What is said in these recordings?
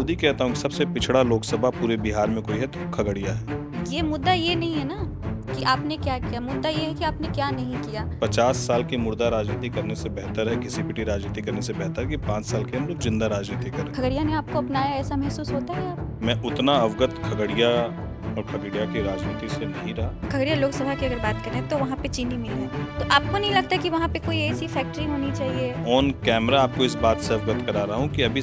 खुद ही कहता हूँ कि सबसे पिछड़ा लोकसभा पूरे बिहार में कोई है तो खगड़िया है। ये मुद्दा ये नहीं है ना कि आपने क्या किया, मुद्दा ये है कि आपने क्या नहीं किया। 50 साल की मुर्दा राजनीति करने से बेहतर है, घिसी-पिटी राजनीति करने से बेहतर है कि 5 साल की हम लोग जिंदा राजनीति करें। खगड़िया ने आपको अपनाया, ऐसा महसूस होता है आप? मैं उतना अवगत खगड़िया और खगड़िया की राजनीति से नहीं रहा। खगड़िया लोकसभा की अगर बात करें तो वहाँ पे चीनी मिल है, तो आपको नहीं लगता कि वहाँ पे कोई ऐसी फैक्ट्री होनी चाहिए? ऑन कैमरा आपको इस बात से अवगत करा रहा हूँ कि अभी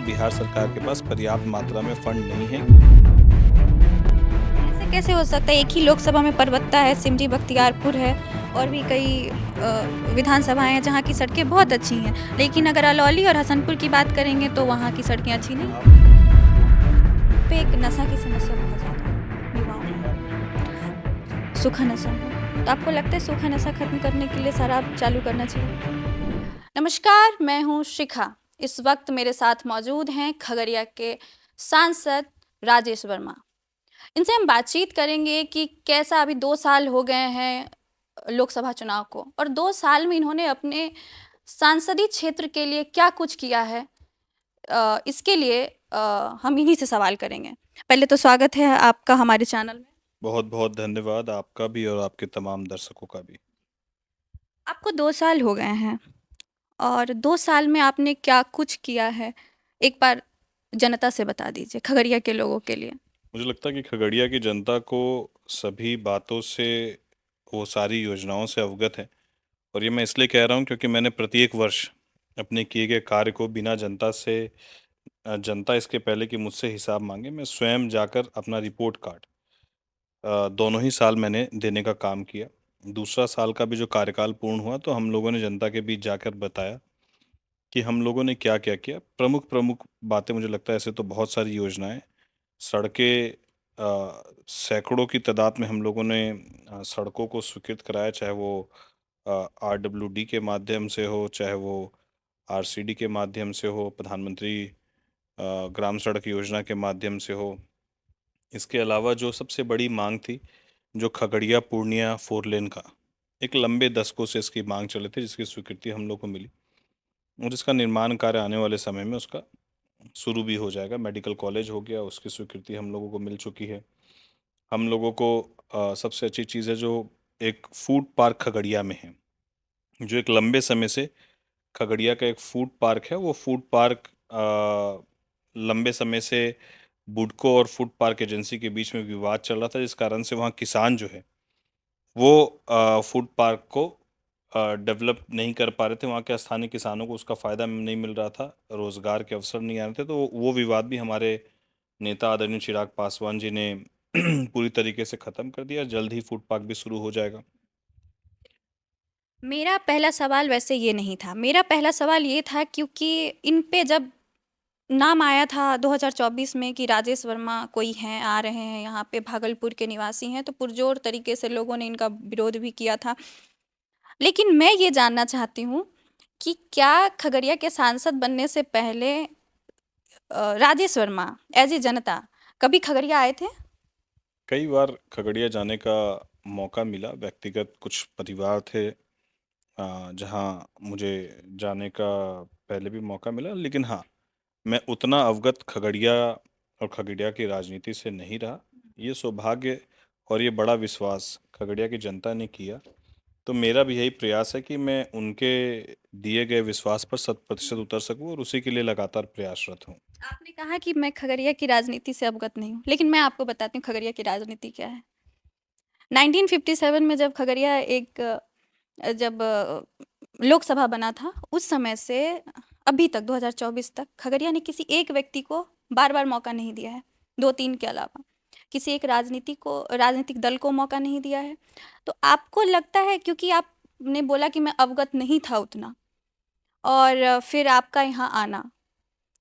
बिहार सरकार के पास पर्याप्त मात्रा में फंड नहीं है। ऐसे कैसे हो सकता है? एक ही लोकसभा में परबत्ता है, सिमरी बख्तियारपुर है और भी कई विधानसभाएं हैं जहाँ की सड़कें बहुत अच्छी हैं, लेकिन अगर अलौली और हसनपुर की बात करेंगे तो वहाँ की सड़कें अच्छी नहीं हैं। पे एक नशा की समस्या बहुत ज़्यादा है युवाओं में, सूखा नशा है। तो आपको लगता है सूखा नशा खत्म करने के लिए शराब चालू करना चाहिए? नमस्कार, मैं हूँ शिखा। इस वक्त मेरे साथ मौजूद हैं खगड़िया के सांसद राजेश वर्मा। इनसे हम बातचीत करेंगे कि कैसा अभी 2 साल हो गए हैं लोकसभा चुनाव को, और 2 साल में इन्होंने अपने सांसदीय क्षेत्र के लिए क्या कुछ किया है। इसके लिए हम इन्हीं से सवाल करेंगे। पहले तो स्वागत है आपका हमारे चैनल में। बहुत बहुत धन्यवाद आपका भी और आपके तमाम दर्शकों का भी। आपको 2 साल हो गए हैं और 2 साल में आपने क्या कुछ किया है? एक बार जनता से बता दीजिए, खगड़िया के लोगों के लिए। मुझे लगता है कि खगड़िया की जनता को सभी बातों से, वो सारी योजनाओं से अवगत है। और ये मैं इसलिए कह रहा हूँ क्योंकि मैंने प्रत्येक वर्ष अपने किए गए कार्य को बिना जनता इसके पहले कि मुझसे हिसाब मांगे, मैं स्वयं जाकर अपना रिपोर्ट कार्ड दोनों ही साल मैंने देने का काम किया। दूसरा साल का भी जो कार्यकाल पूर्ण हुआ तो हम लोगों ने जनता के बीच जाकर बताया कि हम लोगों ने क्या क्या किया। प्रमुख प्रमुख बातें, मुझे लगता है ऐसे तो बहुत सारी योजनाएं, सड़कें, सैकड़ों की तादाद में हम लोगों ने सड़कों को स्वीकृत कराया, चाहे वो आरडब्ल्यूडी के माध्यम से हो, चाहे वो आरसीडी के माध्यम से हो, प्रधानमंत्री ग्राम सड़क योजना के माध्यम से हो। इसके अलावा जो सबसे बड़ी मांग थी, जो खगड़िया पूर्णिया 4 लेन का, एक लंबे दशकों से इसकी मांग चली थी, जिसकी स्वीकृति हम लोग को मिली और इसका निर्माण कार्य आने वाले समय में उसका शुरू भी हो जाएगा। मेडिकल कॉलेज हो गया, उसकी स्वीकृति हम लोगों को मिल चुकी है। हम लोगों को सबसे अच्छी चीज़ है जो एक फूड पार्क खगड़िया में है, जो एक लंबे समय से खगड़िया का एक फूड पार्क है। वो फूड पार्क लंबे समय से बुडको और फूड पार्क एजेंसी के बीच में विवाद चल रहा था, जिस कारण से वहाँ किसान जो है वो फूड पार्क को डेवलप नहीं कर पा रहे थे। वहाँ के स्थानीय किसानों को उसका फ़ायदा नहीं मिल रहा था, रोज़गार के अवसर नहीं आ रहे थे। तो वो विवाद भी हमारे नेता आदरणीय चिराग पासवान जी ने पूरी तरीके से ख़त्म कर दिया। जल्द ही फूड पार्क भी शुरू हो जाएगा। मेरा पहला सवाल वैसे ये नहीं था। मेरा पहला सवाल ये था क्योंकि इन पे जब नाम आया था 2024 में कि राजेश वर्मा कोई हैं, आ रहे हैं यहाँ पे, भागलपुर के निवासी हैं, तो पुरजोर तरीके से लोगों ने इनका विरोध भी किया था। लेकिन मैं ये जानना चाहती हूँ कि क्या खगड़िया के सांसद बनने से पहले राजेश वर्मा एज ए जनता कभी खगड़िया आए थे? कई बार खगड़िया जाने का मौका मिला। व्यक्तिगत कुछ परिवार थे जहाँ मुझे जाने का पहले भी मौका मिला, लेकिन हाँ, मैं उतना अवगत खगड़िया और खगड़िया की राजनीति से नहीं रहा। ये सौभाग्य और ये बड़ा विश्वास खगड़िया की जनता ने किया, तो मेरा भी यही प्रयास है कि मैं उनके दिए गए विश्वास पर 100% उतर सकूं और उसी के लिए लगातार प्रयासरत हूं। आपने कहा कि मैं खगड़िया की राजनीति से अवगत नहीं हूँ, लेकिन मैं आपको बताती हूँ खगड़िया की राजनीति क्या है। 1957 में जब खगड़िया एक जब लोकसभा बना था, उस समय से अभी तक 2024 तक खगड़िया ने किसी एक व्यक्ति को बार-बार मौका नहीं दिया है, 2-3 के अलावा। किसी एक राजनीतिक दल को मौका नहीं दिया है। तो आपको लगता है, क्योंकि आपने बोला कि मैं अवगत नहीं था उतना, और फिर आपका यहाँ आना,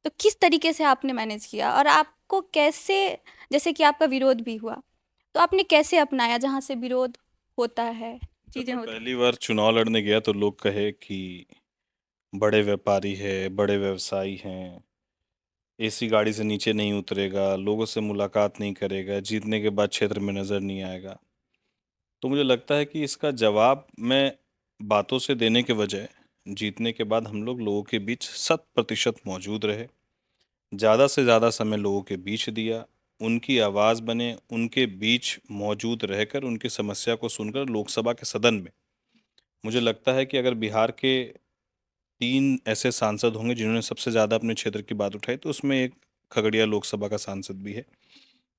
तो किस तरीके से आपने मैनेज किया और आपको कैसे, जैसे कि आपका विरोध भी हुआ, तो आपने कैसे अपनाया जहाँ से विरोध होता है, जब चीज़ें मैं होती हैं? पहली बार चुनाव लड़ने गया तो लोग कहे कि बड़े व्यापारी है, बड़े व्यवसायी हैं, एसी गाड़ी से नीचे नहीं उतरेगा, लोगों से मुलाकात नहीं करेगा, जीतने के बाद क्षेत्र में नजर नहीं आएगा। तो मुझे लगता है कि इसका जवाब मैं बातों से देने के बजाय जीतने के बाद हम लोग लोगों के बीच 100% मौजूद रहे। ज़्यादा से ज़्यादा समय लोगों के बीच दिया, उनकी आवाज़ बने, उनके बीच मौजूद रहकर उनकी समस्या को सुनकर लोकसभा के सदन में मुझे लगता है कि अगर बिहार के 3 ऐसे सांसद होंगे जिन्होंने सबसे ज़्यादा अपने क्षेत्र की बात उठाई, तो उसमें एक खगड़िया लोकसभा का सांसद भी है,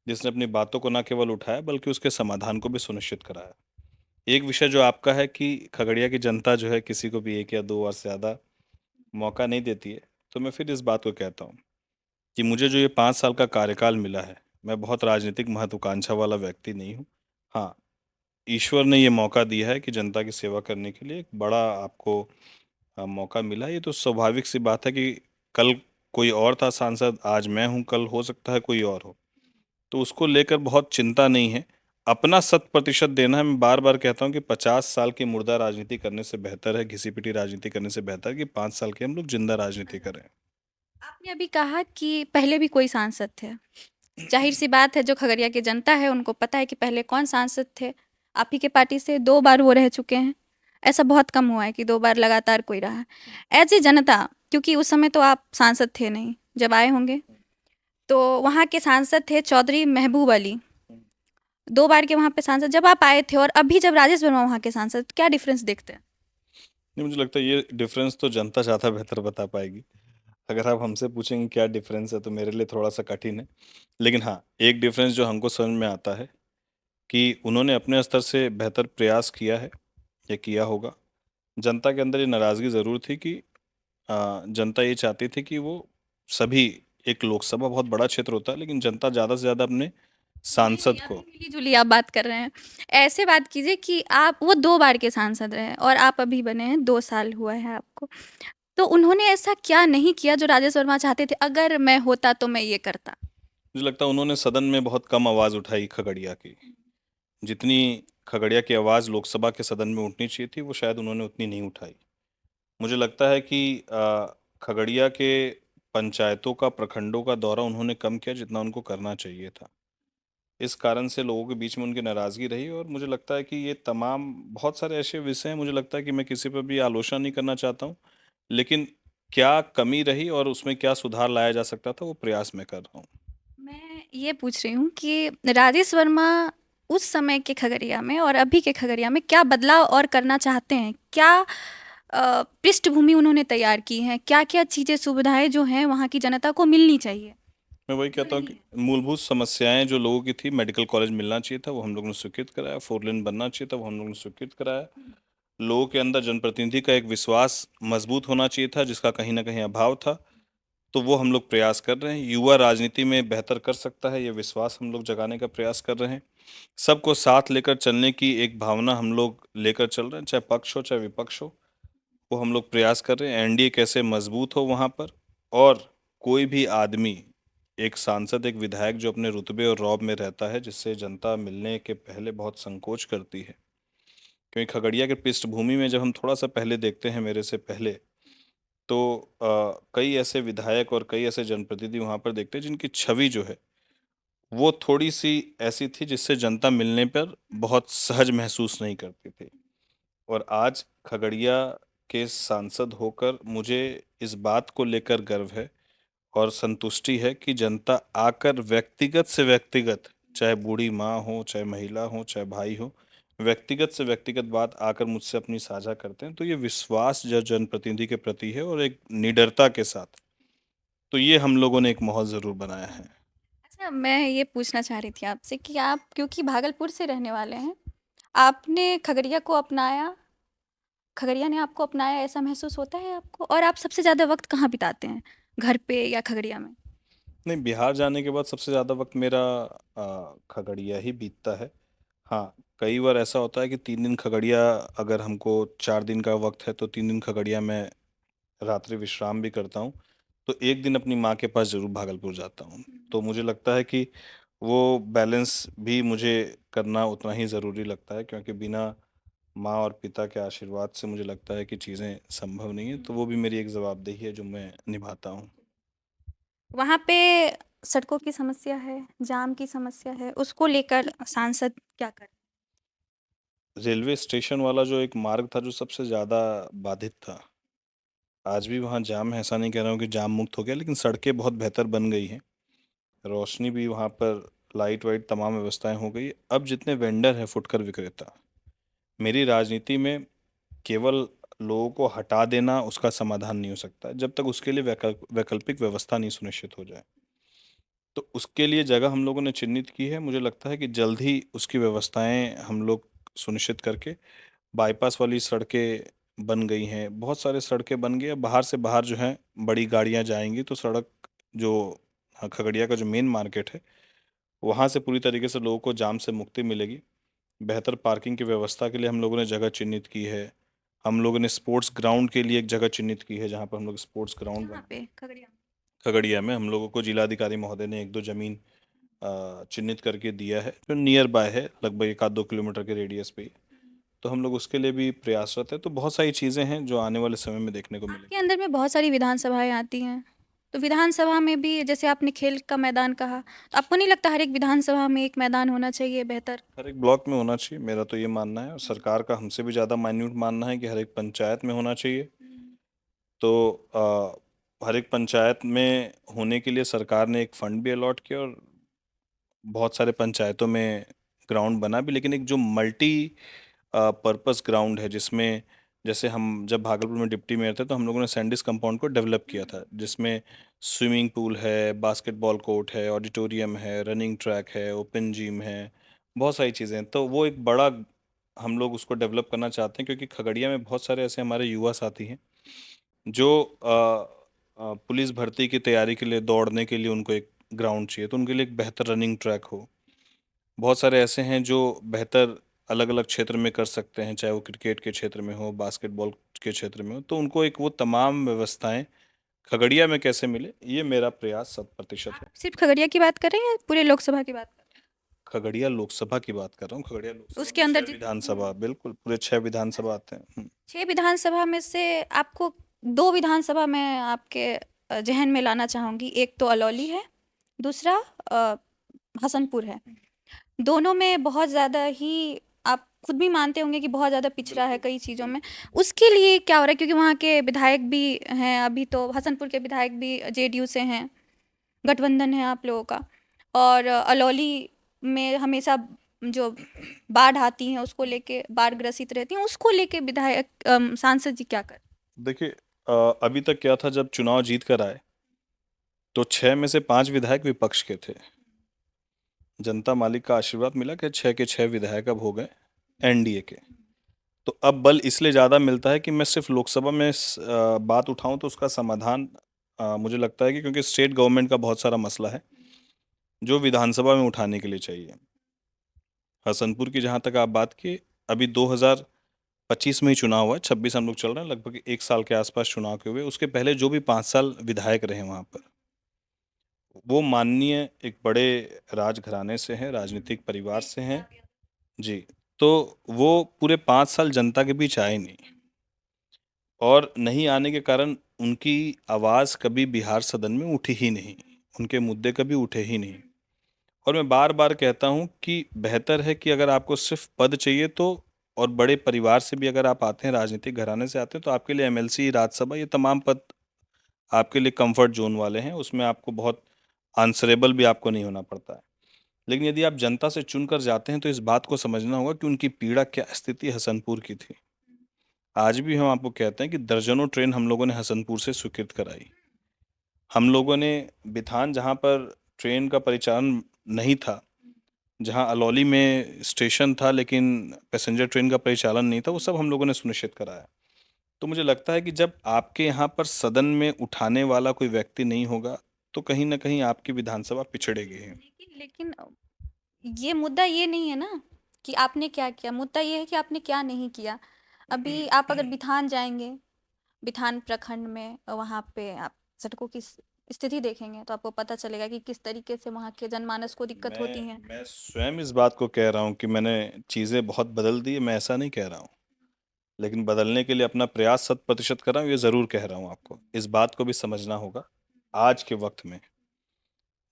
जिसने अपनी बातों को न केवल उठाया बल्कि उसके समाधान को भी सुनिश्चित कराया। एक विषय जो आपका है कि खगड़िया की जनता जो है किसी को भी 1 या 2 बार से ज़्यादा मौका नहीं देती है, तो मैं फिर इस बात को कहता हूँ कि मुझे जो ये 5 साल का कार्यकाल मिला है, मैं बहुत राजनीतिक महत्वाकांक्षा वाला व्यक्ति नहीं हूँ। हाँ, ईश्वर ने ये मौका दिया है कि जनता की सेवा करने के लिए एक बड़ा आपको मौका मिला। ये तो स्वाभाविक सी बात है कि कल कोई और था सांसद, आज मैं हूँ, कल हो सकता है कोई और हो। तो उसको लेकर बहुत चिंता नहीं है। अपना 100% देना है। मैं बार-बार कहता हूँ कि 50 साल की मुर्दा राजनीति करने से बेहतर है, घिसी-पिटी राजनीति करने से बेहतर है कि 5 साल की हम लोग जिंदा राजनीति करें। आपने अभी कहा कि पहले भी कोई सांसद थे। ज़ाहिर-सी बात है जो खगड़िया की जनता है उनको पता है कि पहले कौन सांसद थे। आप ही के पार्टी से 2 बार वो रह चुके हैं। ऐसा बहुत कम हुआ है कि 2 बार लगातार कोई रहा है। ऐज़ ए जनता, क्योंकि उस समय तो आप सांसद थे नहीं, जब आए होंगे, तो वहाँ के सांसद थे चौधरी महबूब अली। 2 बार के वहाँ पे सांसद जब आप आए थे और अभी जब राजेश वर्मा वहाँ के सांसद, क्या डिफ़रेंस देखते हैं? नहीं, मुझे लगता है ये डिफरेंस तो जनता ज़्यादा बेहतर बता पाएगी। अगर आप हमसे पूछेंगे क्या डिफरेंस है तो मेरे लिए थोड़ा-सा कठिन है। लेकिन हाँ, एक डिफरेंस जो हमको समझ में आता है कि उन्होंने अपने स्तर से बेहतर प्रयास किया है या किया होगा। जनता के अंदर ये नाराज़गी ज़रूर थी कि जनता ये चाहती थी कि वो सभी एक लोकसभा बहुत बड़ा क्षेत्र होता है, लेकिन जनता ज़्यादा से ज़्यादा अपने नहीं, नहीं, सांसद अभी को मिली-जुली आप बात कर रहे हैं। ऐसे बात कीजिए कि आप वो 2 बार के सांसद रहे और आप अभी बने हैं, 2 साल हुआ है आपको। तो उन्होंने ऐसा क्या नहीं किया जो राजेश वर्मा चाहते थे, अगर मैं होता तो मैं ये करता? मुझे लगता है उन्होंने सदन में बहुत कम आवाज़ उठाई खगड़िया की। जितनी खगड़िया की आवाज़ लोकसभा के सदन में उठनी चाहिए थी, वो शायद उन्होंने उतनी नहीं उठाई। मुझे लगता है कि खगड़िया के पंचायतों का, प्रखंडों का दौरा उन्होंने कम किया जितना उनको करना चाहिए था। इस कारण से लोगों के बीच में उनकी नाराज़गी रही और मुझे लगता है कि ये तमाम बहुत सारे ऐसे विषय हैं, मुझे लगता है कि मैं किसी पर भी आलोचना नहीं करना चाहता हूँ। लेकिन क्या कमी रही और उसमें क्या सुधार लाया जा सकता था, वो प्रयास मैं कर रहा हूँ। मैं ये पूछ रही हूँ कि राजेश वर्मा उस समय के खगड़िया में और अभी के खगड़िया में क्या बदलाव और करना चाहते हैं? क्या पृष्ठभूमि उन्होंने तैयार की है? क्या-क्या चीज़ें, सुविधाएँ जो हैं वहाँ की जनता को मिलनी चाहिए, मैं वही जो कहता हूँ नहीं कि है? मूलभूत समस्याएँ जो लोगों की थी, मेडिकल कॉलेज मिलना चाहिए था, वो हम लोगों ने स्वीकृत कराया, 4 लेन बनना चाहिए था, वो हम लोगों ने स्वीकृत कराया। लोगों के अंदर जनप्रतिनिधि का एक विश्वास मजबूत होना चाहिए था, जिसका कहीं न कहीं अभाव था, तो वो हम लोग प्रयास कर रहे हैं। युवा राजनीति में बेहतर कर सकता है, ये विश्वास हम लोग जगाने का प्रयास कर रहे हैं। सबको साथ लेकर चलने की एक भावना हम लोग लेकर चल रहे हैं, चाहे पक्ष हो, चाहे विपक्ष हो, वो हम लोग प्रयास कर रहे हैं। एनडीए कैसे मजबूत हो वहाँ पर और कोई भी आदमी, एक सांसद, एक विधायक जो अपने रुतबे और रौब में रहता है, जिससे जनता मिलने के पहले बहुत संकोच करती है। क्योंकि खगड़िया की पृष्ठभूमि में जब हम थोड़ा-सा पहले देखते हैं मेरे से पहले, तो कई ऐसे विधायक और कई ऐसे जनप्रतिनिधि वहाँ पर देखते हैं जिनकी छवि जो है, वो थोड़ी-सी ऐसी थी जिससे जनता मिलने पर बहुत सहज महसूस नहीं करती थी। और आज खगड़िया के सांसद होकर मुझे इस बात को लेकर गर्व है और संतुष्टि है कि जनता आकर व्यक्तिगत से व्यक्तिगत, चाहे बूढ़ी माँ हो, चाहे महिला हो, चाहे भाई हो, व्यक्तिगत से व्यक्तिगत बात आकर मुझसे अपनी साझा करते हैं। तो ये विश्वास जो जनप्रतिनिधि के प्रति है और एक निडरता के साथ, तो ये हम लोगों ने एक माहौल ज़रूर बनाया है। अच्छा, मैं ये पूछना चाह रही थी आपसे कि आप क्योंकि भागलपुर से रहने वाले हैं, आपने खगड़िया को अपनाया, खगड़िया ने आपको अपनाया, ऐसा महसूस होता है आपको? और आप सबसे ज़्यादा वक़्त कहाँ बिताते हैं? घर पे या खगड़िया में? नहीं, बिहार जाने के बाद सबसे ज़्यादा वक़्त मेरा खगड़िया ही बीतता है। हाँ, कई बार ऐसा होता है कि 3 दिन खगड़िया, अगर हमको 4 दिन का वक़्त है तो 3 दिन खगड़िया में रात्रि विश्राम भी करता हूँ। तो 1 दिन अपनी माँ के पास ज़रूर भागलपुर जाता हूँ। तो मुझे लगता है कि वो बैलेंस भी मुझे करना उतना ही ज़रूरी लगता है, क्योंकि बिना माँ और पिता के आशीर्वाद से मुझे लगता है कि चीज़ें संभव नहीं है। तो वो भी मेरी एक जवाबदेही है जो मैं निभाता हूँ। वहाँ पे सड़कों की समस्या है, जाम की समस्या है, उसको लेकर सांसद क्या करें? रेलवे स्टेशन वाला जो एक मार्ग था जो सबसे ज़्यादा बाधित था। आज भी वहाँ जाम है, ऐसा नहीं कह रहा हूँ कि जाम मुक्त हो गया, लेकिन सड़कें बहुत बेहतर बन गई हैं। रोशनी भी वहाँ पर, लाइट वाइट तमाम व्यवस्थाएं हो गई। अब जितने वेंडर हैं, फुटकर विक्रेता, मेरी राजनीति में केवल लोगों को हटा देना उसका समाधान नहीं हो सकता जब तक उसके लिए वैकल्पिक व्यवस्था नहीं सुनिश्चित हो जाए। तो उसके लिए जगह हम लोगों ने चिन्हित की है। मुझे लगता है कि जल्द ही उसकी व्यवस्थाएं हम लोग सुनिश्चित करके, बाईपास वाली सड़कें बन गई हैं, बहुत सारे सड़कें बन गई हैं। बाहर से बाहर जो है बड़ी गाड़ियां जाएंगी तो सड़क जो, हाँ, खगड़िया का जो मेन मार्केट है, वहाँ से पूरी तरीके से लोगों को जाम से मुक्ति मिलेगी। बेहतर पार्किंग की व्यवस्था के लिए हम लोगों ने जगह चिन्हित की है। हम लोगों ने स्पोर्ट्स ग्राउंड के लिए एक जगह चिन्हित की है, जहाँ पर हम लोग स्पोर्ट्स ग्राउंड जहाँ पे खगड़िया में। खगड़िया में हम लोगों को जिलाधिकारी महोदय ने एक दो जमीन चिन्हित करके दिया है, जो नियर बाय है, लगभग 1-2 किलोमीटर के रेडियस पे ही। तो हम लोग उसके लिए भी प्रयासरत है। तो बहुत सारी चीज़ें हैं जो आने वाले समय में देखने को आपके मिलेंगी। अंदर में बहुत सारी विधानसभाएं आती हैं, तो विधानसभा में भी जैसे आपने खेल का मैदान कहा, तो आपको नहीं लगता हर एक विधानसभा में एक मैदान होना चाहिए बेहतर? हर एक ब्लॉक में होना चाहिए, मेरा तो ये मानना है, और सरकार का हमसे भी ज़्यादा माइन्यूट मानना है कि हर एक पंचायत में होना चाहिए। तो हर एक पंचायत में होने के लिए सरकार ने एक फंड भी अलॉट किया, और बहुत सारे पंचायतों में ग्राउंड बना भी, लेकिन एक जो मल्टी पर्पस ग्राउंड है, जिसमें, जैसे हम जब भागलपुर में डिप्टी मेयर थे तो हम लोगों ने सैंडिस कंपाउंड को डेवलप किया था, जिसमें स्विमिंग पूल है, बास्केटबॉल कोर्ट है, ऑडिटोरियम है, रनिंग ट्रैक है, ओपन जिम है, बहुत सारी चीज़ें हैं। तो वो एक बड़ा, हम लोग उसको डेवलप करना चाहते हैं, क्योंकि खगड़िया में बहुत सारे ऐसे हमारे युवा साथी हैं जो पुलिस भर्ती की तैयारी के लिए, दौड़ने के लिए उनको एक ग्राउंड चाहिए, तो उनके लिए एक बेहतर रनिंग ट्रैक हो। बहुत सारे ऐसे हैं जो बेहतर अलग अलग क्षेत्र में कर सकते हैं, चाहे वो क्रिकेट के क्षेत्र में हो, बास्केटबॉल के क्षेत्र में हो, तो उनको एक वो तमाम व्यवस्थाएं खगड़िया में कैसे मिले, ये मेरा प्रयास 100% आप है। सिर्फ खगड़िया की बात कर रहे हैं या पूरे लोकसभा की बात कर रहे खगड़िया लोकसभा की बात कर रहा हूँ। खगड़िया हैं? लोकसभा में उसके अंदर 6 विधानसभा, बिल्कुल पूरे 6 विधानसभा आते हैं। 6 विधानसभा में से आपको 2 विधानसभा मैं आपके जहन में लाना चाहूँगी। एक तो अलौली है, दूसरा अ, हसनपुर है। दोनों में बहुत ज़्यादा ही, आप खुद भी मानते होंगे कि बहुत ज़्यादा पिछड़ा है बिल्कुल कई चीज़ों में। बिल्कुल। उसके लिए क्या हो रहा है? क्योंकि वहाँ के विधायक भी हैं, अभी तो हसनपुर के विधायक भी जेडीयू से हैं, गठबंधन है आप लोगों का। और अलौली में हमेशा जो बाढ़ आती है उसको लेके, बाढ़ ग्रसित रहती हैं, उसको लेके विधायक सांसद जी क्या कर? देखिए, अभी तक क्या था, जब चुनाव जीत कर आए तो 6 में से 5 विधायक विपक्ष के थे। जनता मालिक का आशीर्वाद मिला कि 6 के 6 विधायक अब हो गए एनडीए के। तो अब बल इसलिए ज़्यादा मिलता है कि मैं सिर्फ लोकसभा में बात उठाऊं तो उसका समाधान, मुझे लगता है कि, क्योंकि स्टेट गवर्नमेंट का बहुत सारा मसला है जो विधानसभा में उठाने के लिए चाहिए। हसनपुर की जहां तक आप बात की, अभी 2025 में ही चुनाव हुआ है, 26 हम लोग चल रहे हैं, लगभग 1 साल के आसपास चुनाव के हुए। उसके पहले जो भी 5 साल विधायक रहे वहां पर, वो माननीय एक बड़े राजघराने से हैं, राजनीतिक परिवार से हैं। जी। तो वो पूरे 5 साल जनता के बीच आए नहीं, और नहीं आने के कारण उनकी आवाज़ कभी बिहार सदन में उठी ही नहीं, उनके मुद्दे कभी उठे ही नहीं। और मैं बार बार कहता हूँ कि बेहतर है कि अगर आपको सिर्फ पद चाहिए तो, और बड़े परिवार से भी अगर आप आते हैं, राजनीतिक घराने से आते हैं, तो आपके लिए एमएलसी, राज्यसभा, ये तमाम पद आपके लिए कंफर्ट जोन वाले हैं, उसमें आपको बहुत आंसरेबल भी आपको नहीं होना पड़ता है। लेकिन यदि आप जनता से चुनकर जाते हैं तो इस बात को समझना होगा कि उनकी पीड़ा क्या स्थिति हसनपुर की थी। आज भी हम आपको कहते हैं कि दर्जनों ट्रेन हम लोगों ने हसनपुर से स्वीकृत कराई। हम लोगों ने बिथान, जहाँ पर ट्रेन का परिचालन नहीं था, जहाँ अलौली में स्टेशन था लेकिन पैसेंजर ट्रेन का परिचालन नहीं था, वो सब हम लोगों ने सुनिश्चित कराया। तो मुझे लगता है कि जब आपके यहाँ पर सदन में उठाने वाला कोई व्यक्ति नहीं होगा, तो कहीं ना कहीं आपकी विधानसभा पिछड़ेगी ही। लेकिन ये मुद्दा ये नहीं है ना कि आपने क्या किया, मुद्दा ये है कि आपने क्या नहीं किया। अभी आप अगर बिथान जाएंगे, बिथान प्रखंड में, वहाँ पे आप सड़कों की स्थिति देखेंगे तो आपको पता चलेगा कि किस तरीके से वहाँ के जनमानस को दिक्कत होती है। मैं स्वयं इस बात को कह रहा हूँ कि मैंने चीज़ें बहुत बदल दी है, मैं ऐसा नहीं कह रहा हूँ, लेकिन बदलने के लिए अपना प्रयास 100% कर रहा हूँ, ये ज़रूर कह रहा हूँ आपको। इस बात को भी समझना होगा, आज के वक्त में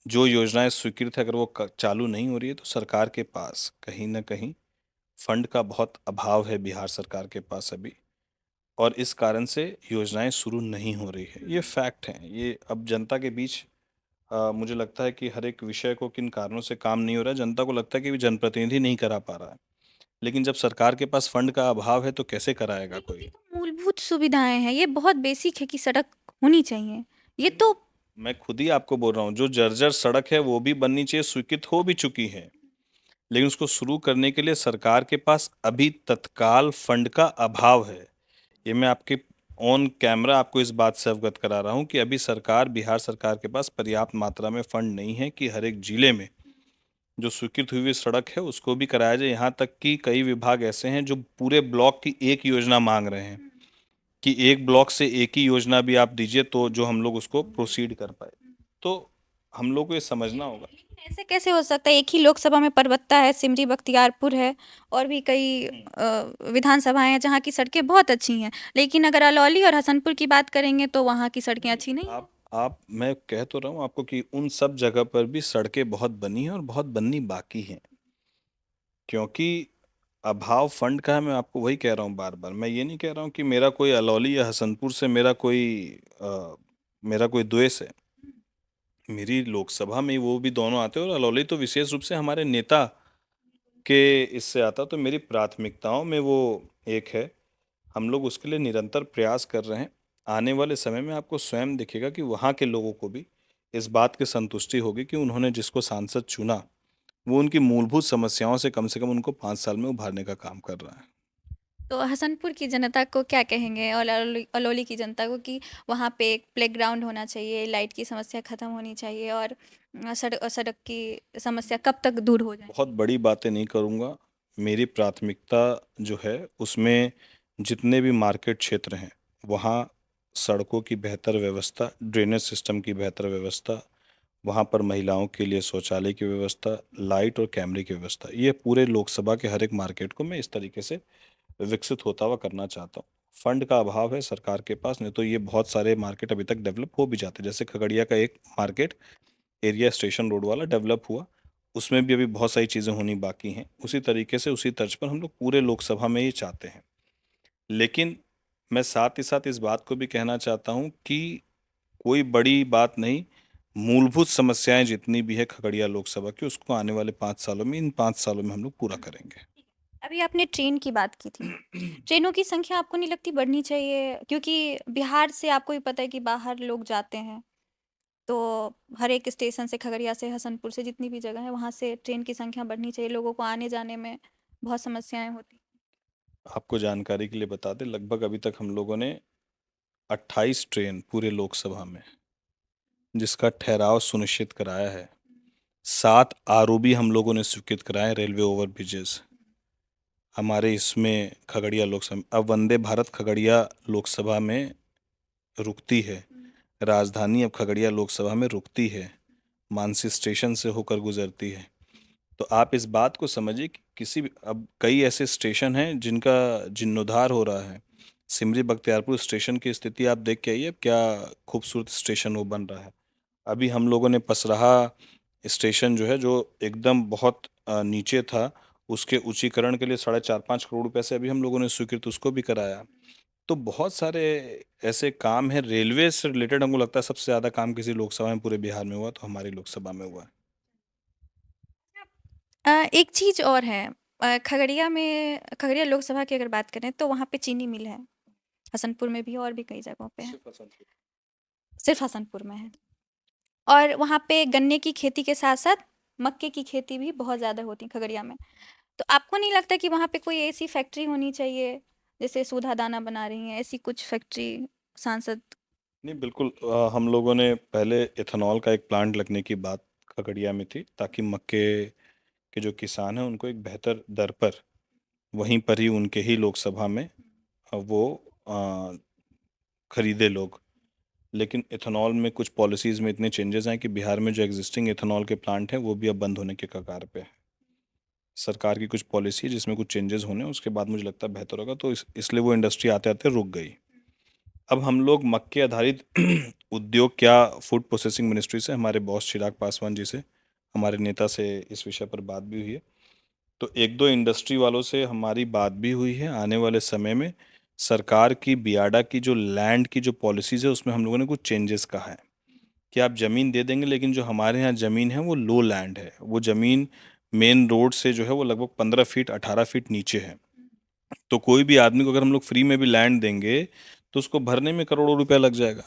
जो योजनाएं स्वीकृत है, अगर वो चालू नहीं हो रही है, तो सरकार के पास कहीं ना कहीं फंड का बहुत अभाव है, बिहार सरकार के पास अभी। और इस कारण से योजनाएं शुरू नहीं हो रही है। ये फैक्ट हैं। ये अब जनता के बीच मुझे लगता है कि हर एक विषय को किन कारणों से काम नहीं हो रहा है, जनता को लगता है कि जनप्रतिनिधि नहीं करा पा रहा है। लेकिन जब सरकार के पास फंड का अभाव है तो कैसे कराएगा लेकिन ये कोई? तो मूलभूत सुविधाएं हैं, ये बहुत बेसिक है कि सड़क होनी चाहिए। ये तो मैं खुद ही आपको बोल रहा हूँ, जो जर्जर सड़क है वो भी बननी चाहिए, स्वीकृत हो भी चुकी है, लेकिन उसको शुरू करने के लिए सरकार के पास अभी तत्काल फंड का अभाव है। ये मैं आपके ऑन कैमरा आपको इस बात से अवगत करा रहा हूँ कि अभी सरकार, बिहार सरकार के पास पर्याप्त मात्रा में फंड नहीं है कि हर एक जिले में जो स्वीकृत हुई हुई सड़क है उसको भी कराया जाए। यहाँ तक कि कई विभाग ऐसे हैं जो पूरे ब्लॉक की एक योजना मांग रहे हैं कि एक ब्लॉक से एक ही योजना भी आप दीजिए तो जो हम लोग उसको प्रोसीड कर पाए। तो हम लोग को ये समझना होगा। लेकिन ऐसे कैसे हो सकता है? एक ही लोकसभा में परबत्ता है, सिमरी बख्तियारपुर है और भी कई विधानसभाएं हैं जहाँ की सड़कें बहुत अच्छी हैं। लेकिन अगर अलौली और हसनपुर की बात करेंगे तो वहाँ की सड़कें नहीं, अच्छी नहीं हैं। आप मैं कह तो रहा हूँ आपको कि उन सब जगह पर भी सड़कें बहुत बनी हैं और बहुत बननी बाकी हैं, क्योंकि अभाव फंड का है। मैं आपको वही कह रहा हूँ बार बार। मैं ये नहीं कह रहा हूँ कि मेरा कोई अलौली या हसनपुर से मेरा कोई द्वेष है। मेरी लोकसभा में वो भी दोनों आते हैं और अलौली तो विशेष रूप से हमारे नेता के इससे आता, तो मेरी प्राथमिकताओं में वो एक है। हम लोग उसके लिए निरंतर प्रयास कर रहे हैं। आने वाले समय में आपको स्वयं दिखेगा कि वहाँ के लोगों को भी इस बात की संतुष्टि होगी कि उन्होंने जिसको सांसद चुना वो उनकी मूलभूत समस्याओं से कम उनको 5 साल में उभारने का काम कर रहा है। तो हसनपुर की जनता को क्या कहेंगे और अलौली की जनता को कि वहाँ पे एक प्लेग्राउंड होना चाहिए, लाइट की समस्या ख़त्म होनी चाहिए और सड़क सड़क की समस्या कब तक दूर हो जाए? बहुत बड़ी बातें नहीं करूँगा। मेरी प्राथमिकता जो है उसमें जितने भी मार्केट क्षेत्र हैं वहाँ सड़कों की बेहतर व्यवस्था, ड्रेनेज सिस्टम की बेहतर व्यवस्था, वहाँ पर महिलाओं के लिए शौचालय की व्यवस्था, लाइट और कैमरे की व्यवस्था, ये पूरे लोकसभा के हर एक मार्केट को मैं इस तरीके से विकसित होता हुआ करना चाहता हूँ। फंड का अभाव है सरकार के पास, नहीं तो ये बहुत सारे मार्केट अभी तक डेवलप हो भी जाते। जैसे खगड़िया का एक मार्केट एरिया स्टेशन रोड वाला डेवलप हुआ, उसमें भी अभी बहुत सारी चीज़ें होनी बाकी हैं। उसी तरीके से उसी तर्ज पर हम लोग पूरे लोकसभा में ये चाहते हैं। लेकिन मैं साथ ही साथ इस बात को भी कहना चाहता हूँ कि कोई बड़ी बात नहीं, मूलभूत समस्याएं जितनी भी है खगड़िया लोकसभा की उसको आने वाले 5 सालों में, इन 5 सालों में हम लोग पूरा करेंगे। अभी आपने ट्रेन की बात की थी। ट्रेनों की संख्या आपको नहीं लगती बढ़नी चाहिए? क्योंकि बिहार से आपको भी पता है कि बाहर लोग जाते हैं, तो हर एक स्टेशन से, खगड़िया से, हसनपुर से, जितनी भी जगह है वहाँ से ट्रेन की संख्या बढ़नी चाहिए। लोगों को आने-जाने में बहुत समस्याएँ होती हैं। आपको जानकारी के लिए बता दें, लगभग अभी तक हम लोगों ने 28 ट्रेन पूरे लोकसभा में जिसका ठहराव सुनिश्चित कराया है। 7 आरओबी हम लोगों ने स्वीकृत कराए, रेलवे ओवर ब्रिजेस हमारे इसमें खगड़िया लोकसभा में। अब वंदे भारत खगड़िया लोकसभा में रुकती है, राजधानी अब खगड़िया लोकसभा में रुकती है, मानसी स्टेशन से होकर गुजरती है। तो आप इस बात को समझिए कि किसी भी, अब कई ऐसे स्टेशन हैं जिनका जीर्णोद्धार हो रहा है। सिमरी बख्तियारपुर स्टेशन की स्थिति आप देख के आइए, अब क्या खूबसूरत स्टेशन वो बन रहा है। अभी हम लोगों ने पसराहा स्टेशन जो है, जो एकदम बहुत नीचे था, उसके ऊंचीकरण के लिए 4.5-5 करोड़ रुपए से अभी हम लोगों ने स्वीकृत उसको भी कराया। तो बहुत सारे ऐसे काम हैं रेलवे से रिलेटेड। हमको लगता है सबसे ज़्यादा काम किसी लोकसभा में पूरे बिहार में हुआ तो हमारी लोकसभा में हुआ है। एक चीज़ और है। खगड़िया लोकसभा की अगर बात करें तो वहाँ पे चीनी मिल है। हसनपुर में भी और भी कई जगहों पे है। सिर्फ हसनपुर में है। और वहाँ पे गन्ने की खेती के साथ-साथ मक्के की खेती भी बहुत ज़्यादा होती है खगड़िया में। तो आपको नहीं लगता कि वहाँ पे कोई ऐसी फैक्ट्री होनी चाहिए, जैसे सुधा दाना बना रही हैं, ऐसी कुछ फैक्ट्री सांसद? नहीं, बिल्कुल। हम लोगों ने पहले इथेनॉल का एक प्लांट लगने की बात खगड़िया में थी, ताकि मक्के के जो किसान हैं उनको एक बेहतर दर पर वहीं पर ही उनके ही लोकसभा में वो अ, खरीदे लोग। लेकिन इथेनॉल में कुछ पॉलिसीज़ में इतने चेंजेस हैं कि बिहार में जो एग्जिस्टिंग इथेनॉल के प्लांट हैं वो भी अब बंद होने के कगार पे है। सरकार की कुछ पॉलिसी है जिसमें कुछ चेंजेस होने हैं, उसके बाद मुझे लगता है बेहतर होगा, तो इसलिए वो इंडस्ट्री आते आते रुक गई। अब हम लोग मक्के आधारित उद्योग, क्या फूड प्रोसेसिंग मिनिस्ट्री से हमारे बॉस चिराग पासवान जी से, हमारे नेता से इस विषय पर बात भी हुई है। तो एक दो इंडस्ट्री वालों से हमारी बात भी हुई है। आने वाले समय में सरकार की बियाडा की जो लैंड की जो पॉलिसीज है उसमें हम लोगों ने कुछ चेंजेस कहा है कि आप जमीन दे देंगे, लेकिन जो हमारे यहाँ जमीन है वो लो लैंड है। वो जमीन मेन रोड से जो है वो लगभग 15 फीट 18 फीट नीचे है। तो कोई भी आदमी को अगर हम लोग फ्री में भी लैंड देंगे तो उसको भरने में करोड़ों रुपया लग जाएगा।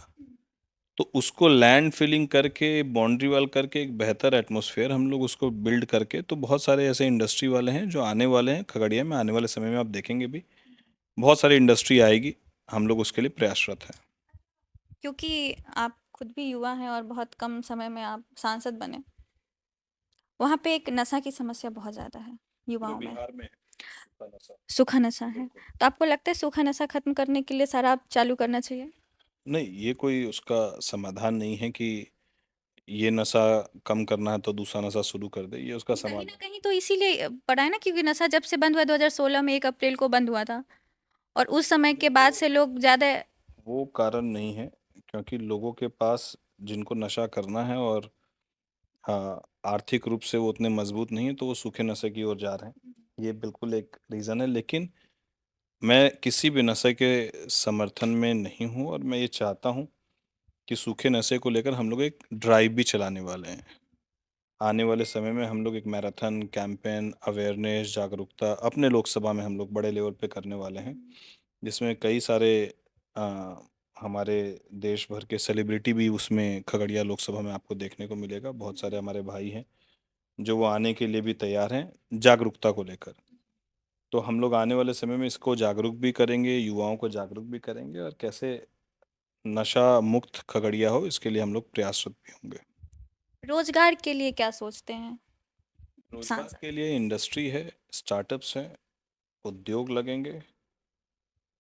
तो उसको लैंड फिलिंग करके बाउंड्री वाल करके एक बेहतर एटमॉस्फेयर हम लोग उसको बिल्ड करके, तो बहुत सारे ऐसे इंडस्ट्री वाले हैं जो आने वाले हैं खगड़िया में। आने वाले समय में आप देखेंगे भी बहुत सारी इंडस्ट्री आएगी। हम लोग उसके लिए प्रयासरत हैं। क्योंकि आप खुद भी युवा हैं और बहुत कम समय में आप सांसद बने, वहाँ पे एक नशा की समस्या बहुत ज़्यादा है पूरे युवाओं में। बिहार में है सूखा नशा। सूखा नशा है। बिल्कुल। तो आपको लगता है सूखा नशा खत्म करने के लिए शराब चालू करना चाहिए? नहीं, ये कोई उसका समाधान नहीं है कि ये नशा कम करना है तो दूसरा नशा शुरू कर दे, ये उसका कहीं न समाधान। कहीं तो इसीलिए पड़ा है ना, क्योंकि नशा जब से बंद हुआ 2016 में 1 अप्रैल को बंद हुआ था और उस समय नहीं, के बाद से लोग ज़्यादा। वो कारण नहीं है, क्योंकि लोगों के पास जिनको नशा करना है और हाँ आर्थिक रूप से वो उतने मजबूत नहीं है तो वो सूखे नशे की ओर जा रहे हैं, ये बिल्कुल एक रीज़न है। लेकिन मैं किसी भी नशे के समर्थन में नहीं हूँ और मैं ये चाहता हूँ कि सूखे नशे को लेकर हम लोग एक ड्राइव भी चलाने वाले हैं। आने वाले समय में हम लोग एक मैराथन कैंपेन अवेयरनेस जागरूकता अपने लोकसभा में हम लोग बड़े लेवल पे करने वाले हैं, जिसमें कई सारे अ, हमारे देश भर के सेलिब्रिटी भी उसमें खगड़िया लोकसभा में आपको देखने को मिलेगा। बहुत सारे हमारे भाई हैं जो वो आने के लिए भी तैयार हैं जागरूकता को लेकर। तो हम लोग आने वाले समय में इसको जागरूक भी करेंगे, युवाओं को जागरूक भी करेंगे, और कैसे नशा मुक्त खगड़िया हो इसके लिए हम लोग प्रयासरत भी होंगे। रोज़गार के लिए क्या सोचते हैं रोजगार सांसद? के लिए इंडस्ट्री है, स्टार्टअप्स हैं, उद्योग लगेंगे।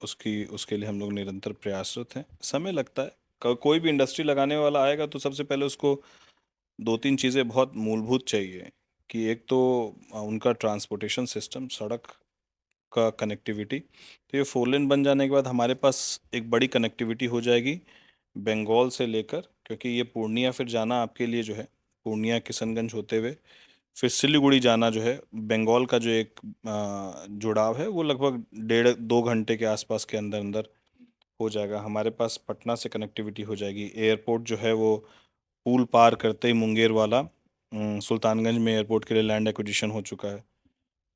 उसकी उसके लिए हम लोग निरंतर प्रयासरत हैं। समय लगता है। कोई भी इंडस्ट्री लगाने वाला आएगा तो सबसे पहले उसको दो तीन चीज़ें बहुत मूलभूत चाहिए कि एक तो उनका ट्रांसपोर्टेशन सिस्टम, सड़क का कनेक्टिविटी। तो ये फोर लेन बन जाने के बाद हमारे पास एक बड़ी कनेक्टिविटी हो जाएगी बंगाल से लेकर, क्योंकि ये पूर्णिया फिर जाना आपके लिए जो है पूर्णिया किशनगंज होते हुए फिर सिलीगुड़ी जाना जो है बंगाल का जो एक जुड़ाव है वो लगभग 1.5 2 घंटे के आसपास के अंदर अंदर हो जाएगा। हमारे पास पटना से कनेक्टिविटी हो जाएगी। एयरपोर्ट जो है वो पुल पार करते ही मुंगेर वाला सुल्तानगंज में एयरपोर्ट के लिए लैंड एक्विजिशन हो चुका है।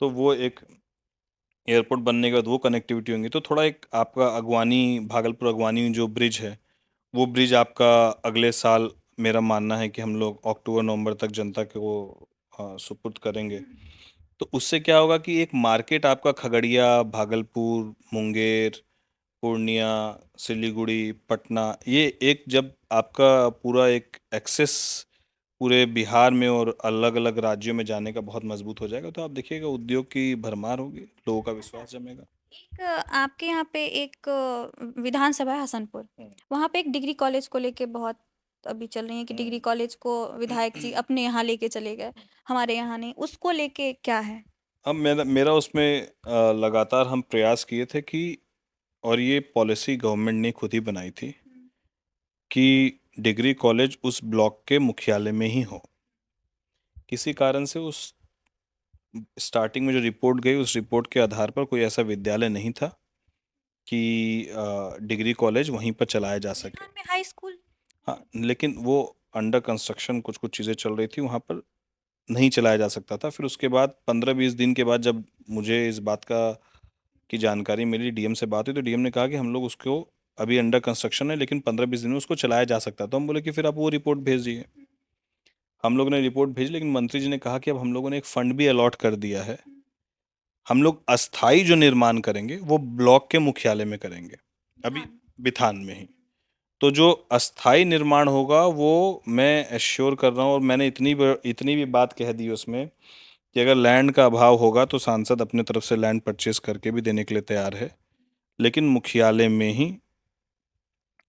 तो वो एक एयरपोर्ट बनने के बाद वो कनेक्टिविटी होंगी। तो थोड़ा एक आपका अगवानी भागलपुर अगवानी जो ब्रिज है वो ब्रिज आपका अगले साल मेरा मानना है कि हम लोग अक्टूबर नवंबर तक जनता को सुपुर्द करेंगे। तो उससे क्या होगा कि एक मार्केट आपका खगड़िया भागलपुर मुंगेर पूर्णिया सिलीगुड़ी पटना, ये एक जब आपका पूरा एक एक्सेस पूरे बिहार में और अलग अलग राज्यों में जाने का बहुत मजबूत हो जाएगा, तो आप देखिएगा उद्योग की भरमार होगी, लोगों का अच्छा, विश्वास जमेगा। एक आपके यहाँ पे एक विधानसभा है हसनपुर, हम्म। वहाँ पे एक डिग्री कॉलेज को लेके बहुत अभी चल रही है कि डिग्री हम्म। कॉलेज को विधायक जी अपने यहाँ लेके चले गए, हमारे यहाँ नहीं, उसको लेके क्या है? अब मेरा मेरा उसमें लगातार हम प्रयास किए थे कि, और ये पॉलिसी गवर्नमेंट ने खुद ही बनाई थी कि डिग्री कॉलेज उस ब्लॉक के मुख्यालय में ही हो। किसी कारण से उस स्टार्टिंग में जो रिपोर्ट गई उस रिपोर्ट के आधार पर कोई ऐसा विद्यालय नहीं था कि डिग्री कॉलेज वहीं पर चलाया जा सके। बिहार में हाई स्कूल। हाँ, लेकिन वो अंडर कंस्ट्रक्शन कुछ कुछ चीज़ें चल रही थी वहाँ पर, नहीं चलाया जा सकता था। फिर उसके बाद 15-20 दिन के बाद जब मुझे इस बात का की जानकारी मिली, डीएम से बात हुई, तो डीएम ने कहा कि हम लोग उसको अभी अंडर कंस्ट्रक्शन है लेकिन 15-20 दिन में उसको चलाया जा सकता है। तो हम बोले कि फिर आप वो रिपोर्ट भेज दिए। हम लोग ने रिपोर्ट भेजी, लेकिन मंत्री जी ने कहा कि अब हम लोगों ने एक फंड भी अलॉट कर दिया है, हम लोग अस्थाई जो निर्माण करेंगे वो ब्लॉक के मुख्यालय में करेंगे, अभी बिहार में। बिथान में ही। तो जो अस्थाई निर्माण होगा वो मैं एश्योर कर रहा हूँ, और मैंने इतनी भी बात कह दी उसमें कि अगर लैंड का अभाव होगा तो सांसद अपने तरफ से लैंड परचेस करके भी देने के लिए तैयार है, लेकिन मुख्यालय में ही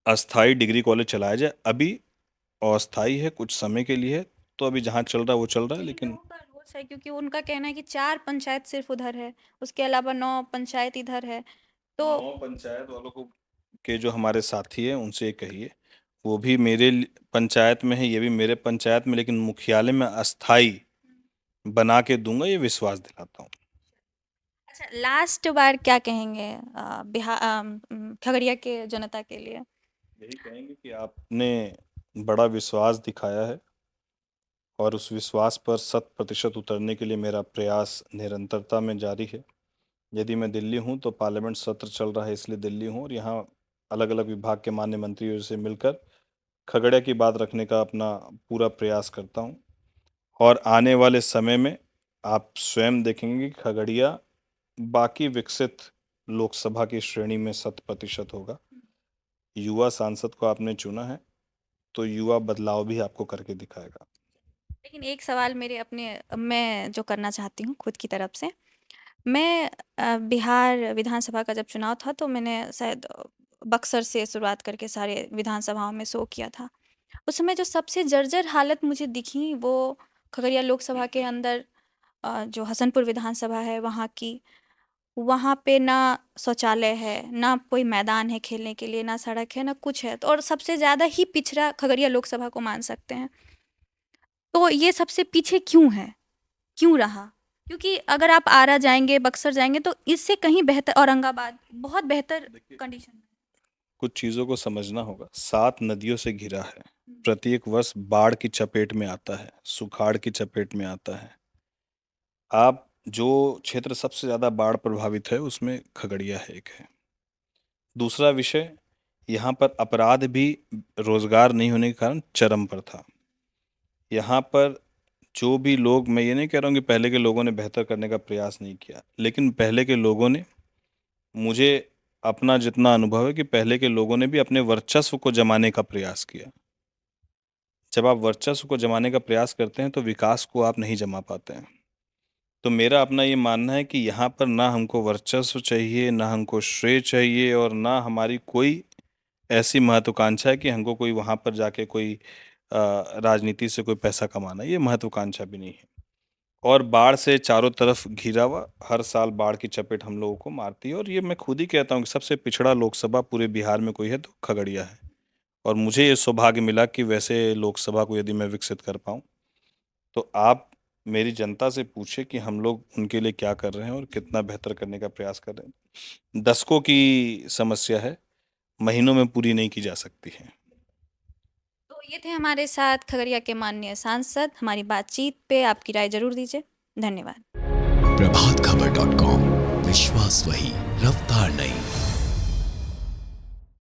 अस्थाई डिग्री कॉलेज चलाया जाए। अभी अस्थाई है, कुछ समय के लिए है, तो अभी जहाँ चल रहा है वो चल रहा है, लेकिन लेकिन लोगों का रोष है क्योंकि उनका कहना है कि 4 पंचायत सिर्फ उधर है, उसके अलावा 9 पंचायत इधर है। तो 9 पंचायत वालों को के जो हमारे साथी हैं उनसे ये कहिए, वो भी पंचायत में है, ये भी मेरे पंचायत में, लेकिन मुख्यालय में अस्थाई बना के दूंगा, ये विश्वास दिलाता हूँ। अच्छा, लास्ट बार क्या कहेंगे खगड़िया के जनता के लिए? यही कहेंगे कि आपने बड़ा विश्वास दिखाया है और उस विश्वास पर 100% उतरने के लिए मेरा प्रयास निरंतरता में जारी है। यदि मैं दिल्ली हूँ तो पार्लियामेंट सत्र चल रहा है इसलिए दिल्ली हूँ और यहाँ अलग अलग विभाग के मान्य मंत्रियों से मिलकर खगड़िया की बात रखने का अपना पूरा प्रयास करता हूँ। और आने वाले समय में आप स्वयं देखेंगे कि खगड़िया बाकी विकसित लोकसभा की श्रेणी में 100% होगा। युवा सांसद को आपने चुना है तो युवा बदलाव भी आपको करके दिखाएगा। लेकिन एक सवाल मैं जो करना चाहती हूँ खुद की तरफ से, मैं बिहार विधानसभा का जब चुनाव था तो मैंने शायद बक्सर से शुरुआत करके सारे विधानसभाओं में शो किया था। उस समय जो सबसे जर्जर हालत मुझे दिखी वो खगड़िया लोकसभा के अंदर जो हसनपुर विधानसभा है वहाँ की, वहाँ पे ना शौचालय है, ना कोई मैदान है खेलने के लिए, ना सड़क है, ना कुछ है। तो और सबसे ज़्यादा ही पिछड़ा खगड़िया लोकसभा को मान सकते हैं। तो ये सबसे पीछे क्यों है? क्यों रहा? क्योंकि अगर आप आरा जाएँगे, बक्सर जाएँगे तो इससे कहीं बेहतर, औरंगाबाद बहुत बेहतर देखिए, कंडीशन में। कुछ चीज़ों को समझना होगा। 7 नदियों से घिरा है। हुँ। प्रत्येक वर्ष बाढ़ की चपेट में आता है, सुखाड़ की चपेट में आता है। आप जो क्षेत्र सबसे ज़्यादा बाढ़ प्रभावित है उसमें खगड़िया है एक है। दूसरा विषय, यहाँ पर अपराध भी रोजगार नहीं होने के कारण चरम पर था। यहाँ पर जो भी लोग, मैं ये नहीं कह रहा हूँ कि पहले के लोगों ने बेहतर करने का प्रयास नहीं किया, लेकिन पहले के लोगों ने, मुझे अपना जितना अनुभव है कि पहले के लोगों ने भी अपने वर्चस्व को जमाने का प्रयास किया। जब आप वर्चस्व को जमाने का प्रयास करते हैं तो विकास को आप नहीं जमा पाते हैं। तो मेरा अपना ये मानना है कि यहाँ पर ना हमको वर्चस्व चाहिए, ना हमको श्रेय चाहिए और ना हमारी कोई ऐसी महत्वाकांक्षा है कि हमको कोई वहाँ पर जाके कोई राजनीति से कोई पैसा कमाना, ये महत्वाकांक्षा भी नहीं है। और बाढ़ से चारों तरफ घिरा हुआ, हर साल बाढ़ की चपेट हम लोगों को मारती है और ये मैं खुद ही कहता हूँ कि सबसे पिछड़ा लोकसभा पूरे बिहार में कोई है तो खगड़िया है। और मुझे ये सौभाग्य मिला कि वैसे लोकसभा को यदि मैं विकसित कर पाऊँ तो आप मेरी जनता से पूछे कि हम लोग उनके लिए क्या कर रहे हैं और कितना बेहतर करने का प्रयास कर रहे हैं। दशकों की समस्या है, महीनों में पूरी नहीं की जा सकती है। तो ये थे हमारे साथ खगड़िया के माननीय सांसद। हमारी बातचीत पे आपकी राय ज़रूर दीजिए। धन्यवाद। प्रभात खबर .com, विश्वास वही, रफ्तार नहीं।